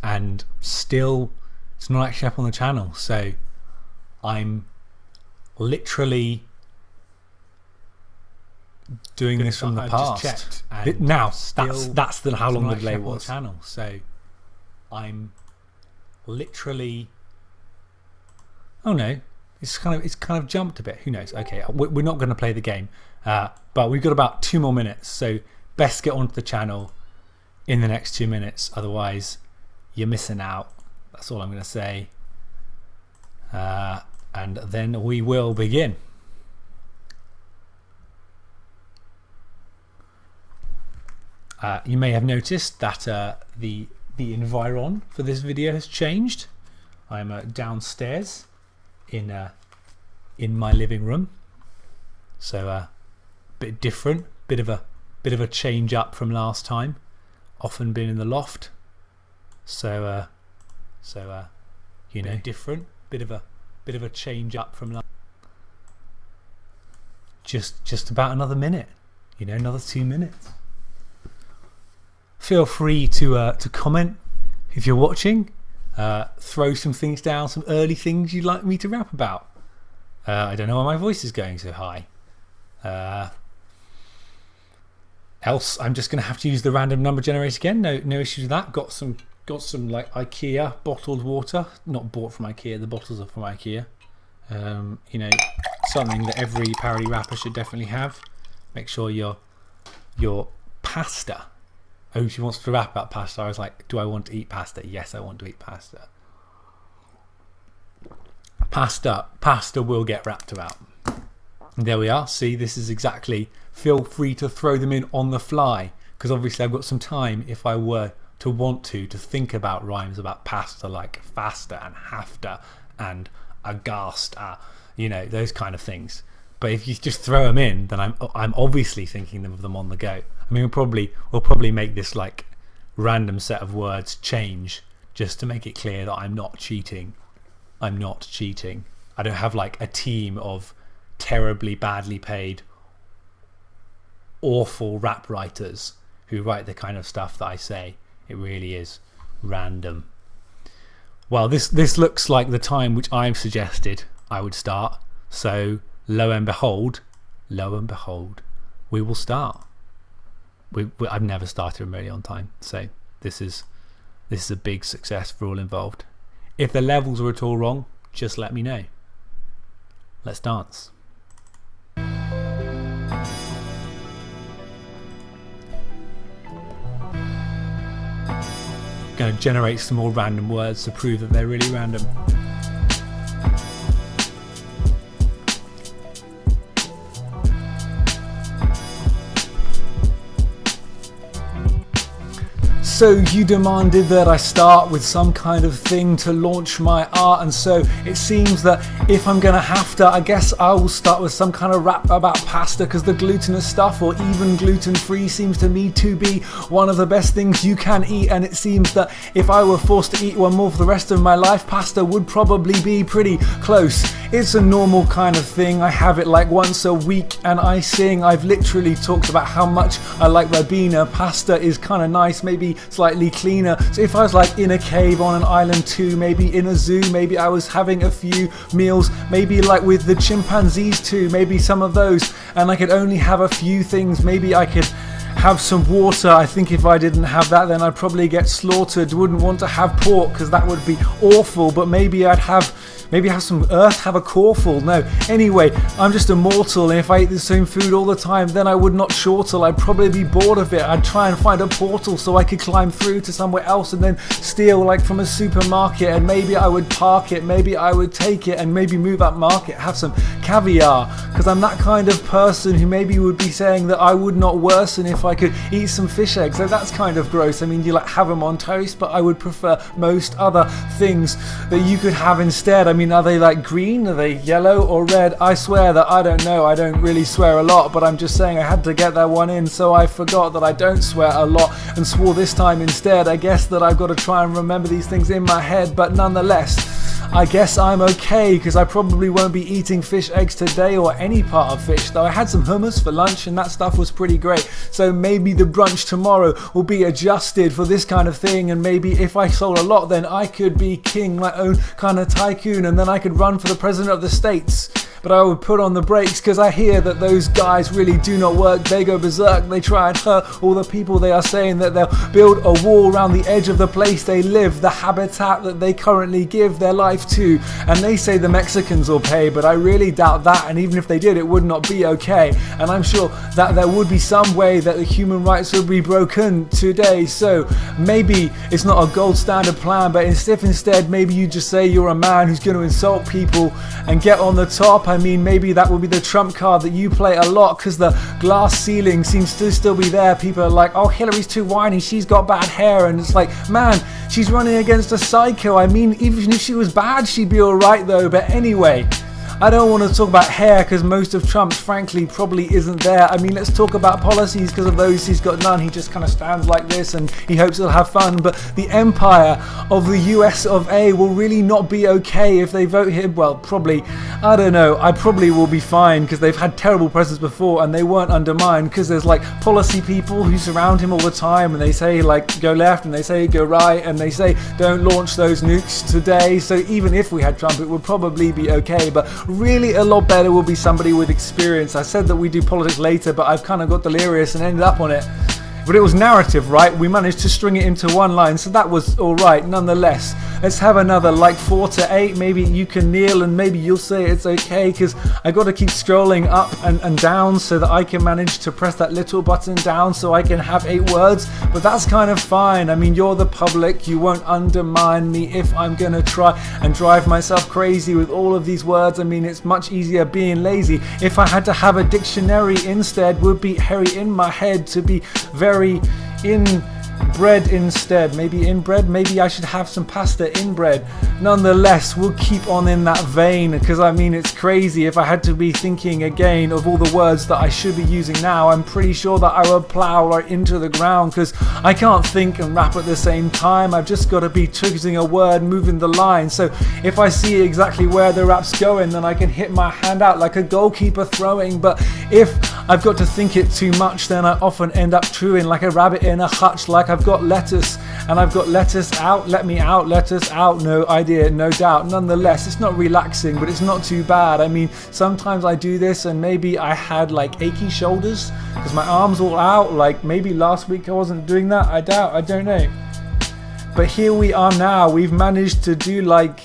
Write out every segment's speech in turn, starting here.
and still it's not actually up on the channel. So I'm literally doing this from the past. Just checked, now that's how long the delay was. Channel. So I'm literally. Oh no, it's kind of jumped a bit. Who knows? Okay, we're not going to play the game, but we've got about 2 more minutes. So best get onto the channel in the next 2 minutes. Otherwise, you're missing out. That's all I'm going to say. And then we will begin. You may have noticed that the environ for this video has changed. I'm downstairs in my living room, so a bit different, bit of a change up from last time. Often been in the loft, so you know, different, bit of a change up from last. Just about another minute, you know, another 2 minutes. Feel free to comment if you're watching. Throw some things down, some early things you'd like me to rap about. I don't know why my voice is going so high. Else I'm just going to have to use the random number generator again. No issues with that. Got some like IKEA bottled water, not bought from IKEA. The bottles are from IKEA. You know, something that every parody rapper should definitely have. Make sure your pasta. Oh, she wants to rap about pasta. I was like, do I want to eat pasta? Yes, I want to eat pasta. Pasta will get rapped about. And there we are. See, this is exactly. Feel free to throw them in on the fly, because obviously I've got some time if I were to want to think about rhymes about pasta, like faster and hafter and aghast, you know, those kind of things. But if you just throw them in, then I'm obviously thinking of them on the go. I mean, we'll probably make this like random set of words change just to make it clear that I'm not cheating. I'm not cheating. I don't have like a team of terribly badly paid, awful rap writers who write the kind of stuff that I say. It really is random. Well, this looks like the time which I've suggested I would start. So lo and behold, we will start. I've never started really on time, so this is a big success for all involved. If the levels were at all wrong, just let me know. Let's dance. Going to generate some more random words to prove that they're really random. So you demanded that I start with some kind of thing to launch my art, and so it seems that if I'm gonna have to, I guess I will start with some kind of rap about pasta, because the glutinous stuff, or even gluten-free, seems to me to be one of the best things you can eat, and it seems that if I were forced to eat one more for the rest of my life, pasta would probably be pretty close. It's a normal kind of thing. I have it like once a week and I sing. I've literally talked about how much I like Ribena. Pasta is kind of nice, maybe slightly cleaner. So if I was like in a cave on an island too, maybe in a zoo, maybe I was having a few meals, maybe like with the chimpanzees too, maybe some of those, and I could only have a few things. Maybe I could have some water. I think if I didn't have that, then I'd probably get slaughtered. Wouldn't want to have pork because that would be awful, but maybe I'd have some earth, have a corful. No, anyway, I'm just a mortal, and if I ate the same food all the time, then I would not chortle. I'd probably be bored of it. I'd try and find a portal so I could climb through to somewhere else and then steal like from a supermarket, and maybe I would park it, maybe I would take it and maybe move up market, have some caviar, because I'm that kind of person who maybe would be saying that I would not worsen if I could eat some fish eggs. So that's kind of gross. I mean, you like have them on toast, but I would prefer most other things that you could have instead. I mean, are they like green? Are they yellow or red? I swear that I don't know. I don't really swear a lot, but I'm just saying I had to get that one in, so I forgot that I don't swear a lot and swore this time instead. I guess that I've got to try and remember these things in my head, but nonetheless, I guess I'm okay, because I probably won't be eating fish eggs today or any part of fish, though I had some hummus for lunch and that stuff was pretty great. So maybe the brunch tomorrow will be adjusted for this kind of thing, and maybe if I sold a lot, then I could be king, my own kind of tycoon, and then I could run for the president of the States. But I would put on the brakes, because I hear that those guys really do not work. They go berserk, they try and hurt all the people. They are saying that they'll build a wall around the edge of the place they live, the habitat that they currently give their life to. And they say the Mexicans will pay, but I really doubt that, and even if they did, it would not be okay. And I'm sure that there would be some way that the human rights would be broken today. So maybe it's not a gold standard plan, but if instead maybe you just say you're a man who's going to insult people and get on the top. I mean, maybe that will be the trump card that you play a lot, because the glass ceiling seems to still be there. People are like, oh, Hillary's too whiny, she's got bad hair. And it's like, man, she's running against a psycho. I mean, even if she was bad, she'd be alright though. But anyway, I don't want to talk about hair, because most of Trump's frankly probably isn't there. I mean, let's talk about policies, because of those he's got none. He just kind of stands like this and he hopes he'll have fun. But the empire of the US of A will really not be okay if they vote him. Well, probably, I don't know, I probably will be fine, because they've had terrible presidents before and they weren't undermined, because there's like policy people who surround him all the time, and they say like go left and they say go right, and they say don't launch those nukes today. So even if we had Trump, it would probably be okay. But really a lot better will be somebody with experience. I said that we do politics later, but I've kind of got delirious and ended up on it. But it was narrative, right? We managed to string it into one line, so that was alright nonetheless. Let's have another, like 4 to 8. Maybe you can kneel and maybe you'll say it's okay, because I got to keep scrolling up and down so that I can manage to press that little button down so I can have 8 words. But that's kind of fine. I mean, you're the public, you won't undermine me if I'm going to try and drive myself crazy with all of these words. I mean, it's much easier being lazy. If I had to have a dictionary instead, would be hairy in my head to be very inbred instead. Maybe inbred, maybe I should have some pasta inbred. Nonetheless, we'll keep on in that vein, because I mean, it's crazy. If I had to be thinking again of all the words that I should be using now, I'm pretty sure that I would plow right into the ground, because I can't think and rap at the same time. I've just got to be choosing a word, moving the line. So if I see exactly where the rap's going, then I can hit my hand out like a goalkeeper throwing. But if I've got to think it too much, then I often end up truing like a rabbit in a hutch. Like I've got lettuce and I've got lettuce out, let me out, lettuce out, no idea, no doubt. Nonetheless, it's not relaxing, but it's not too bad. I mean, sometimes I do this and maybe I had like achy shoulders because my arms all out. Like maybe last week I wasn't doing that, I doubt, I don't know. But here we are now. We've managed to do like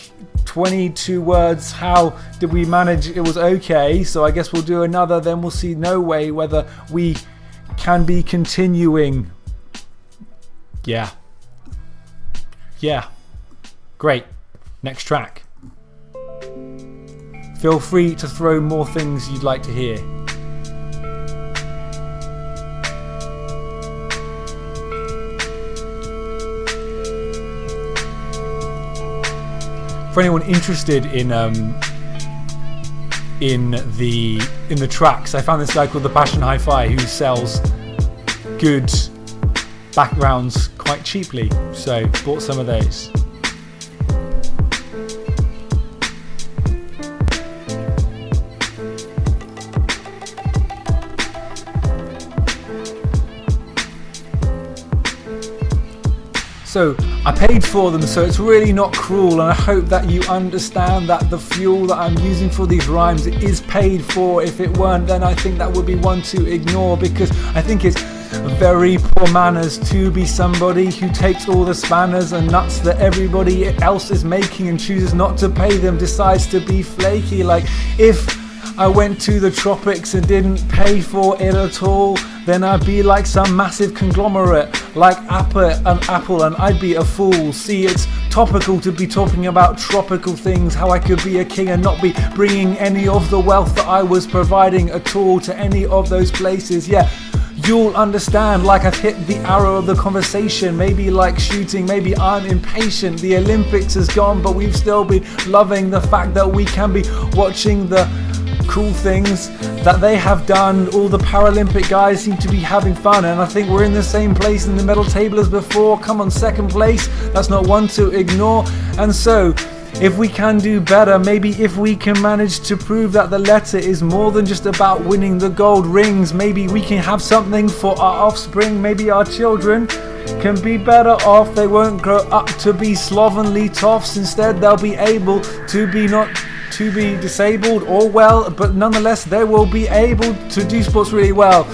22 words. How did we manage? It was okay, so I guess we'll do another, then we'll see no way whether we can be continuing. Yeah, great. Next track. Feel free to throw more things you'd like to hear. For anyone interested in the tracks, I found this guy called the Passion Hi-Fi who sells good backgrounds quite cheaply, so bought some of those. So I paid for them, so it's really not cruel, and I hope that you understand that the fuel that I'm using for these rhymes is paid for. If it weren't, then I think that would be one to ignore, because I think it's very poor manners to be somebody who takes all the spanners and nuts that everybody else is making and chooses not to pay them, decides to be flaky. Like if I went to the tropics and didn't pay for it at all, then I'd be like some massive conglomerate like Apple, and I'd be a fool. See, it's topical to be talking about tropical things, how I could be a king and not be bringing any of the wealth that I was providing at all to any of those places. Yeah, you'll understand, like I've hit the arrow of the conversation. Maybe like shooting, maybe I'm impatient. The Olympics is gone, but we've still been loving the fact that we can be watching the cool things that they have done. All the Paralympic guys seem to be having fun, and I think we're in the same place in the medal table as before. Come on, second place, that's not one to ignore. And so if we can do better, maybe if we can manage to prove that the letter is more than just about winning the gold rings, maybe we can have something for our offspring, maybe our children can be better off. They won't grow up to be slovenly toffs. Instead, they'll be able to be not to be disabled or well, but nonetheless they will be able to do sports really well.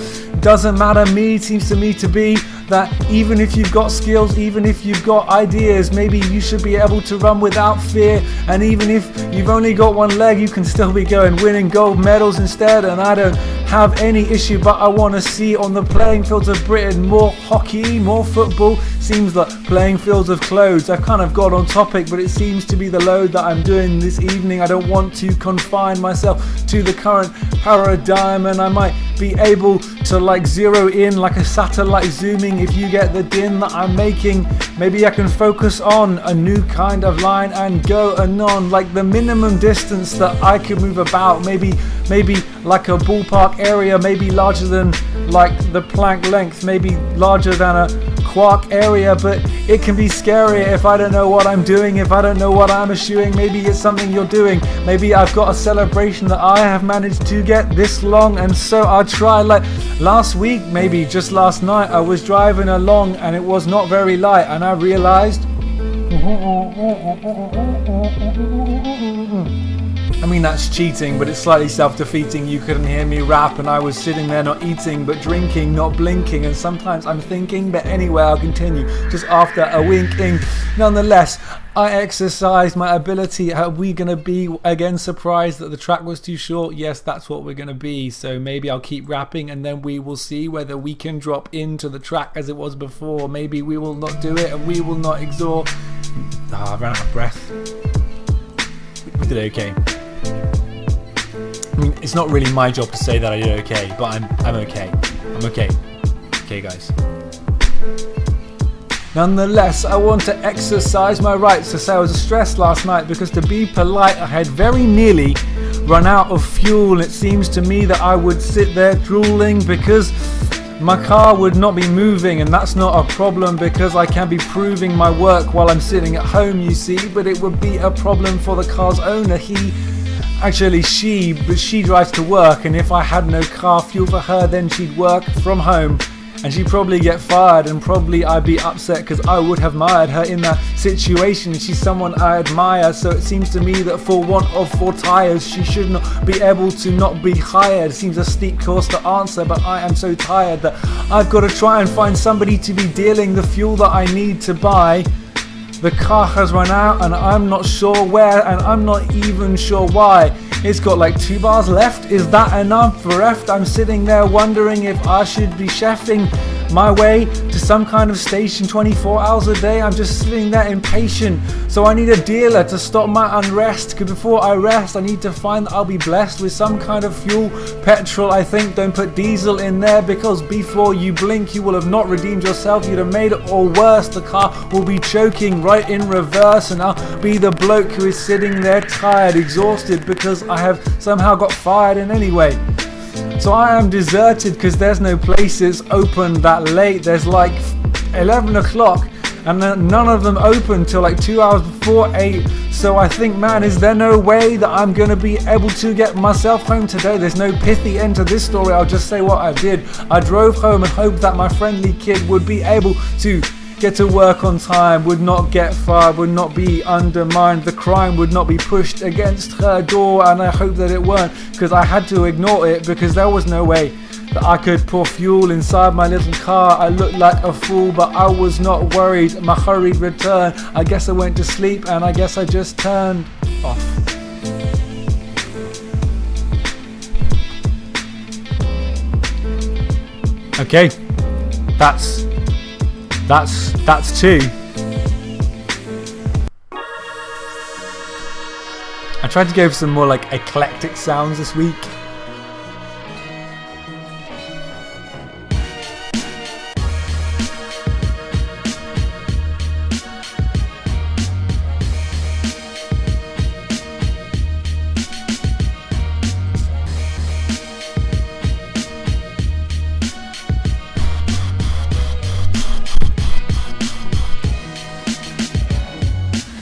Doesn't matter, me, it seems to me to be that even if you've got skills, even if you've got ideas, maybe you should be able to run without fear, and even if you've only got one leg, you can still be going winning gold medals instead. And I don't have any issue, but I want to see on the playing fields of Britain more hockey, more football. Seems like playing fields of clothes. I've kind of got on topic, but it seems to be the load that I'm doing this evening. I don't want to confine myself to the current paradigm, and I might be able to like zero in like a satellite zooming, if you get the din that I'm making. Maybe I can focus on a new kind of line and go anon, like the minimum distance that I could move about, maybe like a ballpark area, maybe larger than like the plank length, maybe larger than a quark area, but it can be scarier if I don't know what I'm doing, if I don't know what I'm eschewing. Maybe it's something you're doing, maybe I've got a celebration that I have managed to get this long, and so I try. Like last week, maybe just last night, I was driving along and it was not very light, and I realized I mean, that's cheating, but it's slightly self-defeating. You couldn't hear me rap, and I was sitting there not eating, but drinking, not blinking, and sometimes I'm thinking, but anyway, I'll continue just after a winking. Nonetheless, I exercised my ability. Are we going to be again surprised that the track was too short? Yes, that's what we're going to be. So maybe I'll keep rapping, and then we will see whether we can drop into the track as it was before. Maybe we will not do it, and we will not exhaust. I ran out of breath. We did okay. I mean, it's not really my job to say that I did okay, but I'm okay. I'm okay. Okay, guys. Nonetheless, I want to exercise my rights to say I was stressed last night because, to be polite, I had very nearly run out of fuel. It seems to me that I would sit there drooling because my car would not be moving, and that's not a problem because I can be proving my work while I'm sitting at home, you see, but it would be a problem for the car's owner. She drives to work, and if I had no car fuel for her, then she'd work from home, and she'd probably get fired, and probably I'd be upset because I would have admired her in that situation. She's someone I admire, so it seems to me that for want of 4 tires, she should not be able to not be hired. It seems a steep course to answer, but I am so tired that I've got to try and find somebody to be dealing the fuel that I need to buy. The car has run out, and I'm not sure where, and I'm not even sure why. It's got like 2 bars left. Is that enough? Bereft, I'm sitting there wondering if I should be chefing my way to some kind of station 24 hours a day. I'm just sitting there impatient, so I need a dealer to stop my unrest, because before I rest I need to find that I'll be blessed with some kind of fuel. Petrol, I think. Don't put diesel in there, because before you blink you will have not redeemed yourself. You'd have made it all worse. The car will be choking right in reverse, and I'll be the bloke who is sitting there tired, exhausted, because I have somehow got fired in any way. So I am deserted because there's no places open that late. There's like 11 o'clock and then none of them open till like 2 hours before 8. So I think, man, is there no way that I'm going to be able to get myself home today? There's no pithy end to this story. I'll just say what I did. I drove home and hoped that my friendly kid would be able to get to work on time, would not get fired, would not be undermined, the crime would not be pushed against her door, and I hope that it weren't, because I had to ignore it because there was no way that I could pour fuel inside my little car. I looked like a fool, but I was not worried. My hurried return, I guess I went to sleep, and I guess I just turned off. Okay, that's 2. I tried to go for some more like eclectic sounds this week.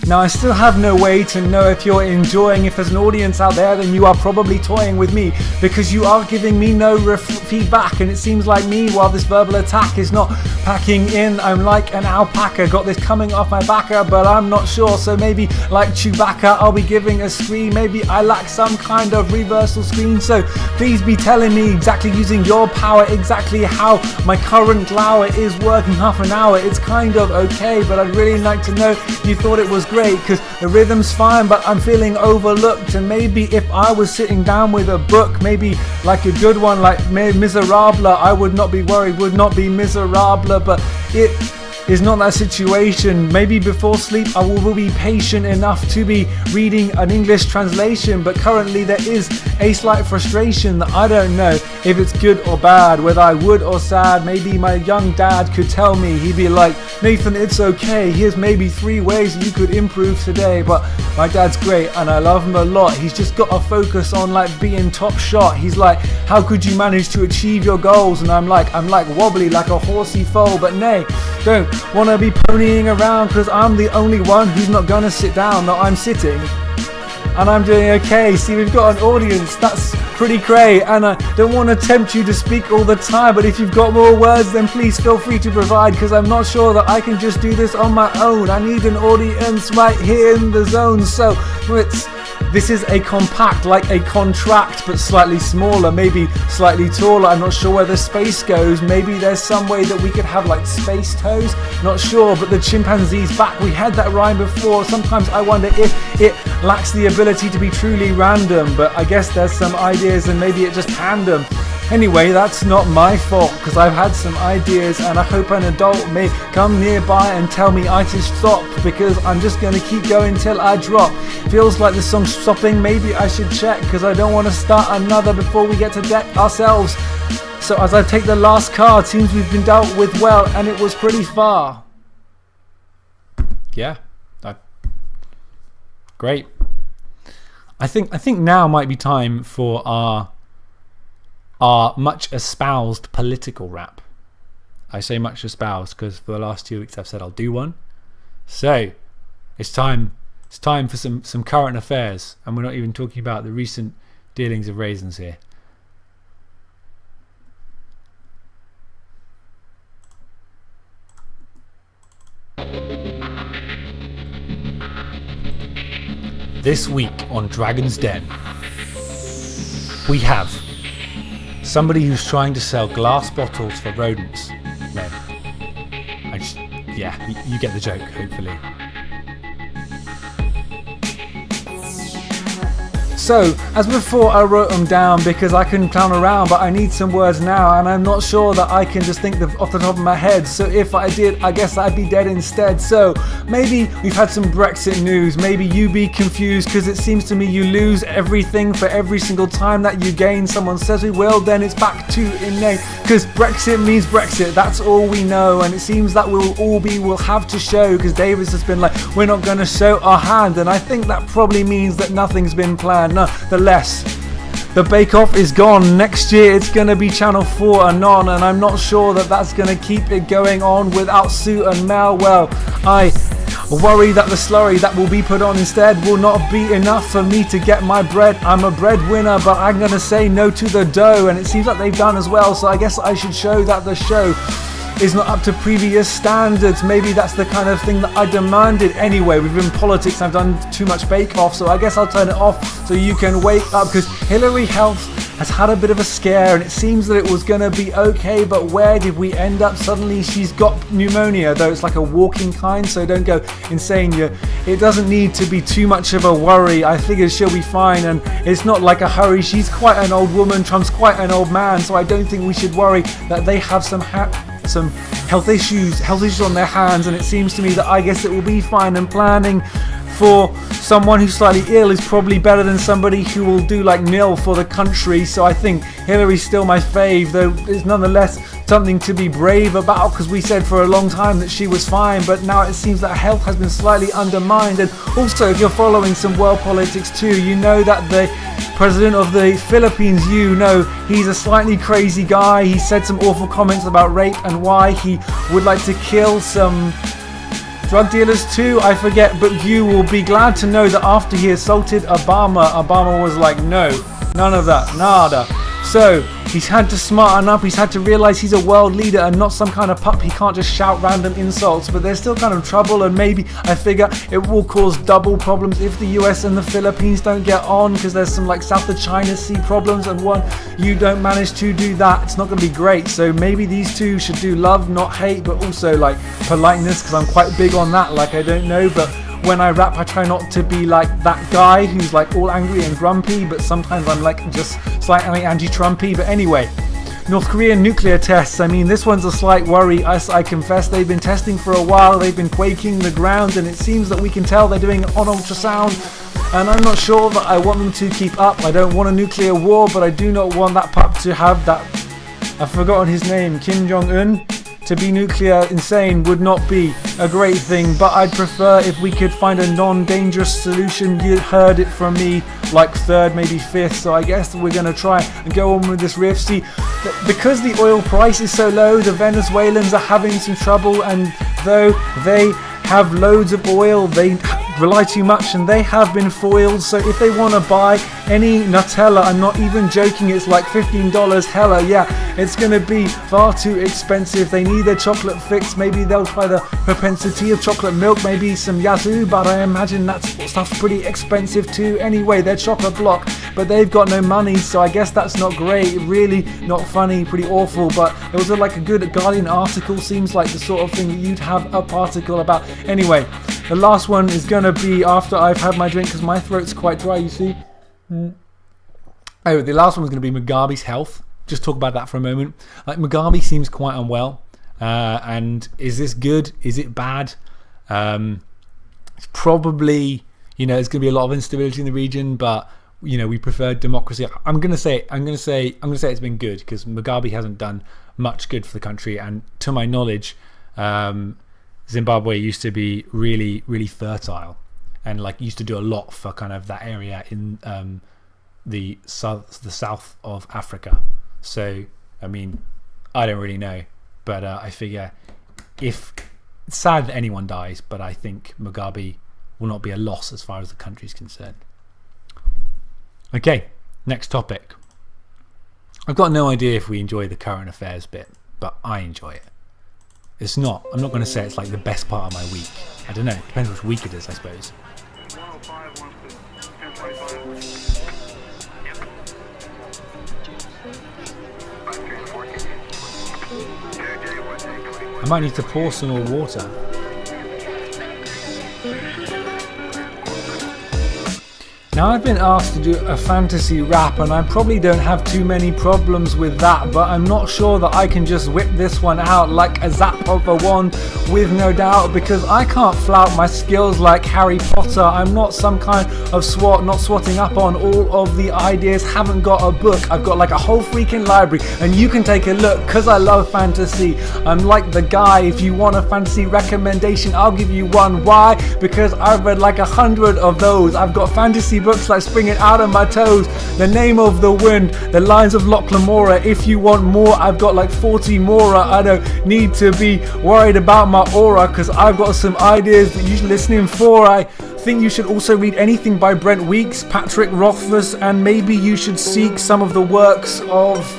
Now I still have no way to know if you're enjoying. If there's an audience out there, then you are probably toying with me, because you are giving me no feedback, and it seems like me, while this verbal attack is not packing in, I'm like an alpaca, got this coming off my backer, but I'm not sure. So maybe like Chewbacca, I'll be giving a scream. Maybe I lack some kind of reversal screen. So please be telling me exactly, using your power, exactly how my current glower is working. Half an hour, it's kind of okay, but I'd really like to know if you thought it was great, because the rhythm's fine, but I'm feeling overlooked. And maybe if I was sitting down with a book, maybe like a good one like Miserable, I would not be worried, would not be miserable, but it is not that situation. Maybe before sleep I will be patient enough to be reading an English translation, but currently there is a slight frustration that I don't know if it's good or bad, whether I would or sad. Maybe my young dad could tell me, he'd be like, Nathan, it's okay, here's maybe 3 ways you could improve today. But my dad's great and I love him a lot. He's just got to focus on like being top shot. He's like, how could you manage to achieve your goals? And I'm like wobbly like a horsey foal, but nay, don't wanna be ponying around, because I'm the only one who's not gonna sit down. No, I'm sitting and I'm doing okay. See, we've got an audience, that's pretty great, and I don't want to tempt you to speak all the time, but if you've got more words, then please feel free to provide, because I'm not sure that I can just do this on my own. I need an audience right here in the zone. So this is a compact, like a contract, but slightly smaller, maybe slightly taller. I'm not sure where the space goes. Maybe there's some way that we could have like space toes, not sure. But the chimpanzee's back, we had that rhyme before. Sometimes I wonder if it lacks the ability to be truly random, but I guess there's some ideas and maybe it just panned them. Anyway, that's not my fault, because I've had some ideas, and I hope an adult may come nearby and tell me I should stop, because I'm just going to keep going till I drop. Feels like the song's stopping, maybe I should check, because I don't want to start another before we get to deck ourselves. So as I take the last card, seems we've been dealt with well, and it was pretty far. Yeah, great. I think now might be time for our much espoused political rap. I say much espoused because for the last 2 weeks I've said I'll do one. So it's time for some current affairs, and we're not even talking about the recent dealings of raisins here. This week on Dragon's Den, we have somebody who's trying to sell glass bottles for rodents. No. You get the joke, hopefully. So, as before, I wrote them down because I can clown around, but I need some words now, and I'm not sure that I can just think off the top of my head. So if I did, I guess I'd be dead instead. So maybe we've had some Brexit news. Maybe you be confused, because it seems to me you lose everything for every single time that you gain. Someone says we will, then it's back to innate, because Brexit means Brexit. That's all we know, and it seems that we'll have to show, because Davis has been like, we're not going to show our hand, and I think that probably means that nothing's been planned. Nonetheless, the Bake Off is gone. Next year it's going to be Channel 4 and on, and I'm not sure that that's going to keep it going on without Sue and Mel. Well, I worry that the slurry that will be put on instead will not be enough for me to get my bread. I'm a breadwinner, but I'm going to say no to the dough, and it seems like they've done as well, so I guess I should show that the show is not up to previous standards. Maybe that's the kind of thing that I demanded anyway. We've been in politics and I've done too much Bake Off, so I guess I'll turn it off so you can wake up, because Hillary Health has had a bit of a scare, and it seems that it was going to be okay, but where did we end up? Suddenly she's got pneumonia, though it's like a walking kind, so don't go insane. It doesn't need to be too much of a worry. I figured she'll be fine, and it's not like a hurry. She's quite an old woman, Trump's quite an old man, so I don't think we should worry that they have some health issues on their hands, and it seems to me that I guess it will be fine, and planning for someone who's slightly ill is probably better than somebody who will do like nil for the country. So I think Hillary's still my fave, though it's nonetheless something to be brave about, because we said for a long time that she was fine, but now it seems that her health has been slightly undermined. And also, if you're following some world politics too, you know that the president of the Philippines, he's a slightly crazy guy. He said some awful comments about rape and why he would like to kill some Drug dealers too, I forget, but you will be glad to know that after he assaulted Obama was like, no, none of that, nada. So he's had to smarten up, he's had to realize he's a world leader and not some kind of pup. He can't just shout random insults, but there's still kind of trouble, and maybe I figure it will cause double problems if the US and the Philippines don't get on, because there's some like South of China Sea problems, and one, you don't manage to do that, it's not going to be great. So maybe these two should do love, not hate, but also like politeness, because I'm quite big on that. Like, I don't know, but when I rap, I try not to be like that guy who's like all angry and grumpy, but sometimes I'm like just slightly anti-Trumpy. But anyway, North Korean nuclear tests. I mean, this one's a slight worry. I confess they've been testing for a while. They've been quaking the ground, and it seems that we can tell they're doing it on ultrasound. And I'm not sure that I want them to keep up. I don't want a nuclear war, but I do not want that pup to have that, I've forgotten his name, Kim Jong-un. To be nuclear insane would not be a great thing, but I'd prefer if we could find a non-dangerous solution. You heard it from me, like third, maybe fifth, so I guess we're going to try and go on with this riff. See, because the oil price is so low, the Venezuelans are having some trouble, and though they have loads of oil, they rely too much and they have been foiled. So if they want to buy any Nutella, I'm not even joking, it's like $15, hella yeah, it's going to be far too expensive. They need their chocolate fix, maybe they'll try the propensity of chocolate milk, maybe some Yazoo, but I imagine that stuff's pretty expensive too. Anyway, they're chock-a-block, but they've got no money, so I guess that's not great, really not funny, pretty awful. But it was like a good Guardian article, seems like the sort of thing that you'd have a article about. Anyway, the last one is going to be after I've had my drink, because my throat's quite dry, you see. Oh, the last one was going to be Mugabe's health. Just talk about that for a moment. Like, Mugabe seems quite unwell. And is this good? Is it bad? It's probably, there's going to be a lot of instability in the region, but we prefer democracy. I'm going to say it's been good, because Mugabe hasn't done much good for the country, and to my knowledge, Zimbabwe used to be really, really fertile, and like used to do a lot for kind of that area in the south of Africa. So I mean, I don't really know, but I figure it's sad that anyone dies, but I think Mugabe will not be a loss as far as the country is concerned. Okay, next topic. I've got no idea if we enjoy the current affairs bit, but I enjoy it. It's not, I'm not going to say it's like the best part of my week. I don't know, it depends which week it is, I suppose. I might need to pour some more water. Now, I've been asked to do a fantasy rap, and I probably don't have too many problems with that, but I'm not sure that I can just whip this one out like a zap of a wand with no doubt, because I can't flout my skills like Harry Potter. I'm not some kind of swot, not swatting up on all of the ideas, haven't got a book. I've got like a whole freaking library, and you can take a look, because I love fantasy. I'm like the guy, if you want a fantasy recommendation, I'll give you one. Why? Because I've read like 100 of those. I've got fantasy books like springing out of my toes. The Name of the Wind, The Lines of Loch Lamora. If you want more, I've got like 40 more. I don't need to be worried about my aura, because I've got some ideas that you should listen in for. I think you should also read anything by Brent Weeks, Patrick Rothfuss, and maybe you should seek some of the works of,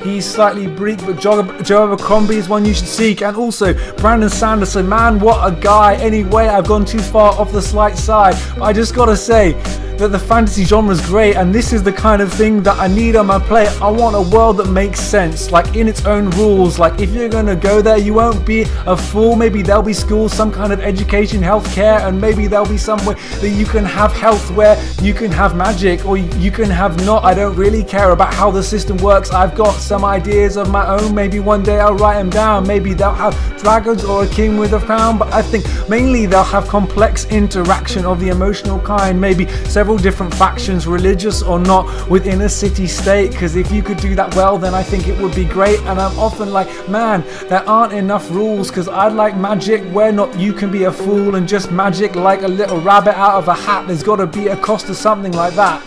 he's slightly bleak, but Joe Abercrombie is one you should seek, and also Brandon Sanderson. Man, what a guy. Anyway, I've gone too far off the slight side, but I just gotta say that the fantasy genre is great, and this is the kind of thing that I need on my plate. I want a world that makes sense, like in its own rules. Like if you're gonna go there, you won't be a fool. Maybe there'll be schools, some kind of education, healthcare, and maybe there'll be some way that you can have health where you can have magic, or you can have not. I don't really care about how the system works. I've got some ideas of my own. Maybe one day I'll write them down. Maybe they'll have dragons or a king with a crown, but I think mainly they'll have complex interaction of the emotional kind. Maybe several different factions, religious or not, within a city-state, because if you could do that well, then I think it would be great. And I'm often like, man, there aren't enough rules, because I'd like magic where not you can be a fool and just magic like a little rabbit out of a hat. There's got to be a cost to something like that.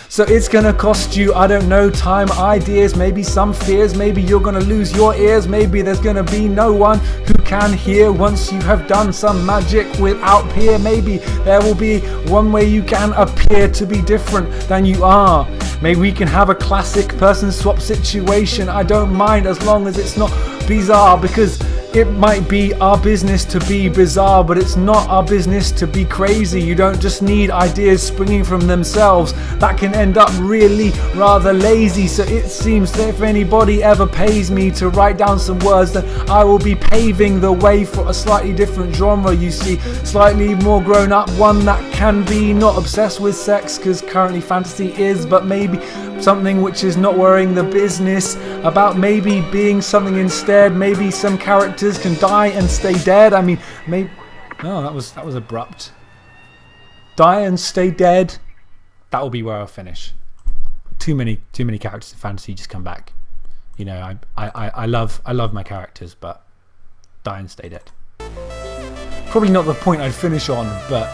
So it's gonna cost you, I don't know, time, ideas, maybe some fears, maybe you're gonna lose your ears, maybe there's gonna be no one who can hear once you have done some magic without peer. Maybe there will be one way you can appear to be different than you are. Maybe we can have a classic person swap situation. I don't mind as long as it's not bizarre, because it might be our business to be bizarre, but it's not our business to be crazy. You don't just need ideas springing from themselves. That can end up really rather lazy. So it seems that if anybody ever pays me to write down some words, then I will be paving the way for a slightly different genre, you see. Slightly more grown up, one that can be not obsessed with sex, because currently fantasy is, but maybe something which is not worrying the business about maybe being something instead. Maybe some characters can die and stay dead. I mean, maybe... Oh, that was abrupt. Die and stay dead. That will be where I'll finish. Too many characters in fantasy just come back. You know, I love my characters, but die and stay dead. Probably not the point I'd finish on, but...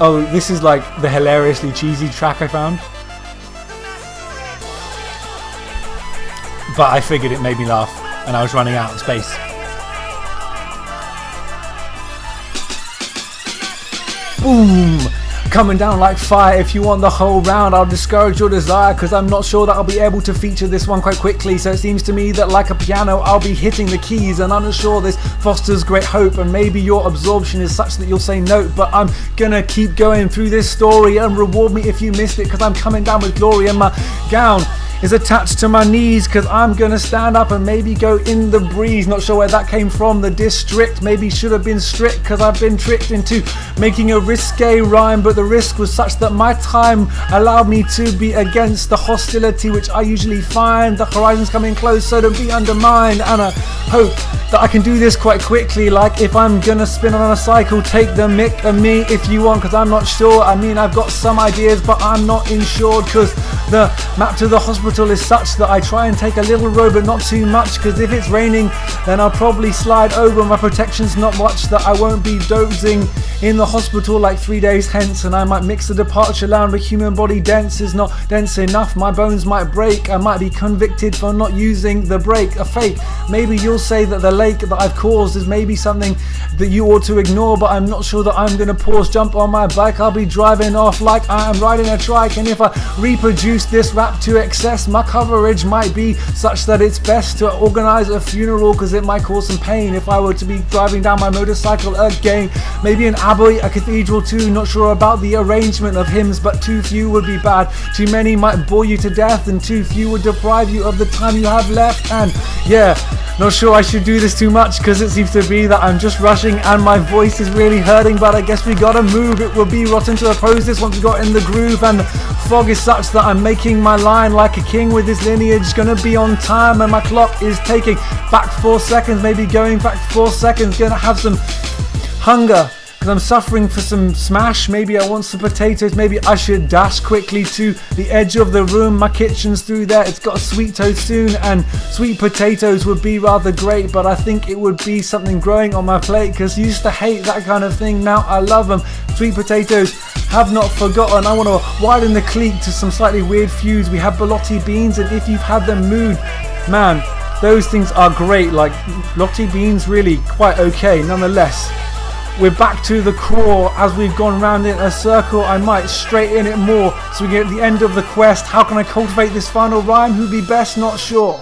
Oh, this is like the hilariously cheesy track I found. But I figured it made me laugh, and I was running out of space. Boom! Coming down like fire. If you want the whole round, I'll discourage your desire, because I'm not sure that I'll be able to feature this one quite quickly. So it seems to me that like a piano, I'll be hitting the keys, and I'm not sure this fosters great hope, and maybe your absorption is such that you'll say note. But I'm gonna keep going through this story, and reward me if you missed it, because I'm coming down with glory, and my gown is attached to my knees, because I'm gonna stand up and maybe go in the breeze. Not sure where that came from. The district maybe should have been strict, because I've been tricked into making a risque rhyme, but the risk was such that my time allowed me to be against the hostility which I usually find. The horizon's coming close, so don't be undermined, and I hope that I can do this quite quickly. Like if I'm gonna spin on a cycle, take the mick of me if you want, because I'm not sure. I mean, I've got some ideas, but I'm not insured, because the map to the hospital is such that I try and take a little road, but not too much, because if it's raining, then I'll probably slide over. My protection's not much, that I won't be dozing in the hospital like 3 days hence, and I might mix the departure lounge. The human body dense is not dense enough. My bones might break. I might be convicted for not using the brake. A fake. Maybe you'll say that the lake that I've caused is maybe something that you ought to ignore, but I'm not sure that I'm gonna pause. Jump on my bike, I'll be driving off like I am riding a trike, and if I reproduce this rap to excess, my coverage might be such that it's best to organize a funeral, because it might cause some pain if I were to be driving down my motorcycle again. Maybe an abbey, a cathedral too. Not sure about the arrangement of hymns, but too few would be bad. Too many might bore you to death, and too few would deprive you of the time you have left. And yeah, not sure I should do this too much, because it seems to be that I'm just rushing and my voice is really hurting, but I guess we gotta move. It would be rotten to oppose this once we got in the groove, and the fog is such that I'm making my line like a king with his lineage. Gonna be on time, and my clock is taking back 4 seconds, maybe going back 4 seconds. Gonna have some hunger, because I'm suffering for some smash. Maybe I want some potatoes. Maybe I should dash quickly to the edge of the room. My kitchen's through there. It's got a sweet toast soon, and sweet potatoes would be rather great, but I think it would be something growing on my plate, because I used to hate that kind of thing. Now I love them. Sweet potatoes, have not forgotten. I want to widen the clique to some slightly weird feuds. We have Belotti beans, and if you've had them mood, man, those things are great. Like Belotti beans, really quite okay. Nonetheless, we're back to the core. As we've gone round in a circle, I might straighten it more so we get at the end of the quest. How can I cultivate this final rhyme? Who'd be best? Not sure.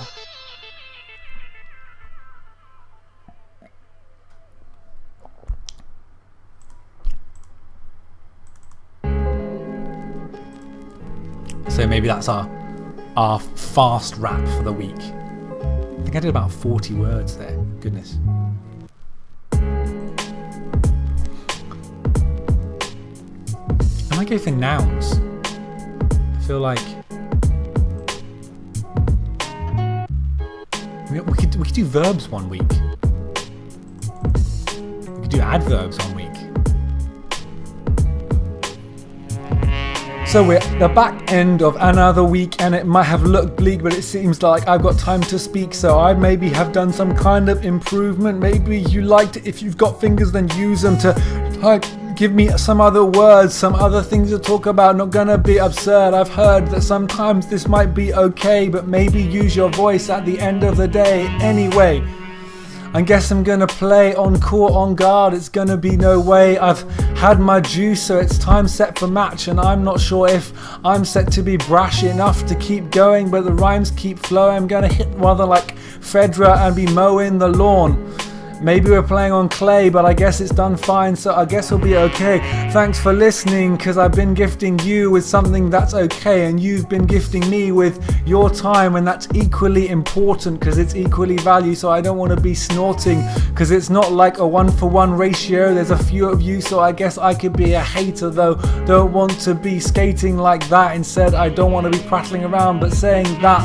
So maybe that's our fast rap for the week. I think I did about 40 words there. Goodness. I might go for nouns. I feel like we could do verbs one week. We could do adverbs one week. So we're at the back end of another week, and it might have looked bleak, but it seems like I've got time to speak, so I maybe have done some kind of improvement. Maybe you liked it. If you've got fingers, then use them to Give me some other words, some other things to talk about, not gonna be absurd. I've heard that sometimes this might be okay, but maybe use your voice at the end of the day. Anyway, I guess I'm gonna play on court, on guard, it's gonna be no way. I've had my juice, so it's time set for match, and I'm not sure if I'm set to be brash enough to keep going, but the rhymes keep flowing. I'm gonna hit rather like Federer and be mowing the lawn. Maybe we're playing on clay, but I guess it's done fine, so I guess we'll be okay. Thanks for listening, cause I've been gifting you with something that's okay, and you've been gifting me with your time, and that's equally important, cause it's equally value. So I don't want to be snorting, cause it's not like a 1-for-1 ratio. There's a few of you, so I guess I could be a hater, though don't want to be skating like that. Instead, I don't want to be prattling around, but saying that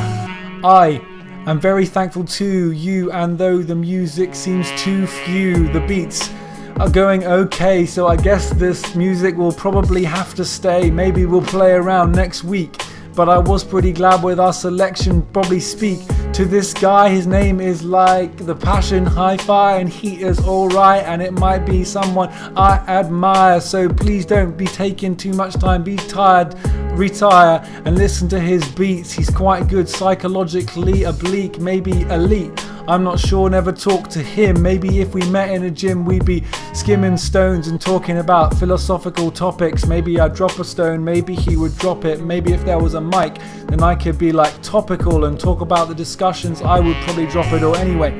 I'm very thankful to you, and though the music seems too few, the beats are going okay, so I guess this music will probably have to stay. Maybe we'll play around next week, but I was pretty glad with our selection. Probably speak to this guy, his name is like the Passion Hi-Fi, and he is alright, and it might be someone I admire, so please don't be taking too much time. Be tired, retire and listen to his beats. He's quite good, psychologically oblique, maybe elite, I'm not sure, never talked to him. Maybe if we met in a gym we'd be skimming stones and talking about philosophical topics. Maybe I'd drop a stone, maybe he would drop it. Maybe if there was a mic then I could be like topical and talk about the discussions. I would probably drop it all anyway.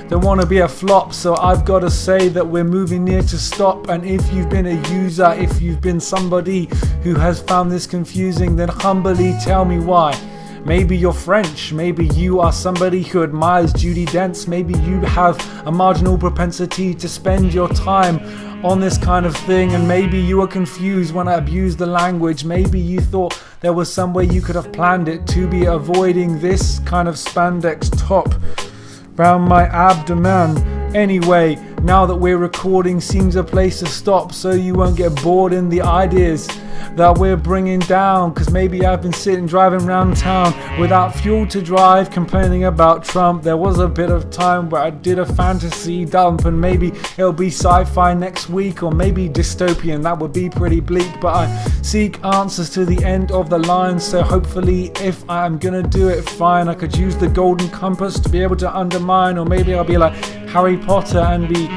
Don't want to be a flop, so I've got to say that we're moving near to stop. And if you've been a user, if you've been somebody who has found this confusing, then humbly tell me why. Maybe you're French, maybe you are somebody who admires Judi Dench, maybe you have a marginal propensity to spend your time on this kind of thing, and maybe you were confused when I abused the language. Maybe you thought there was some way you could have planned it to be avoiding this kind of spandex top round my abdomen. Anyway, now that we're recording seems a place to stop, so you won't get bored in the ideas that we're bringing down. Cause maybe I've been sitting driving around town without fuel to drive, complaining about Trump. There was a bit of time where I did a fantasy dump, and maybe it'll be sci-fi next week, or maybe dystopian. That would be pretty bleak, but I seek answers to the end of the line, so hopefully if I'm gonna do it fine, I could use the golden compass to be able to undermine, or maybe I'll be like Harry Potter and be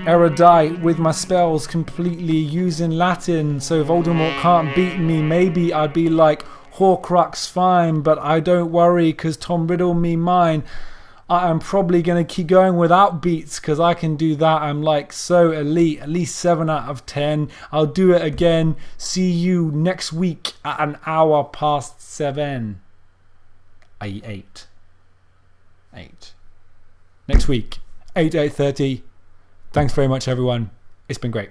erudite with my spells, completely using Latin so Voldemort can't beat me. Maybe I'd be like Horcrux, fine, but I don't worry cause Tom Riddle me mine. I am probably going to keep going without beats because I can do that. I'm like so elite, at least 7 out of 10. I'll do it again. See you next week at an hour past 7. 8. Next week, 8:30. Thanks very much, everyone. It's been great.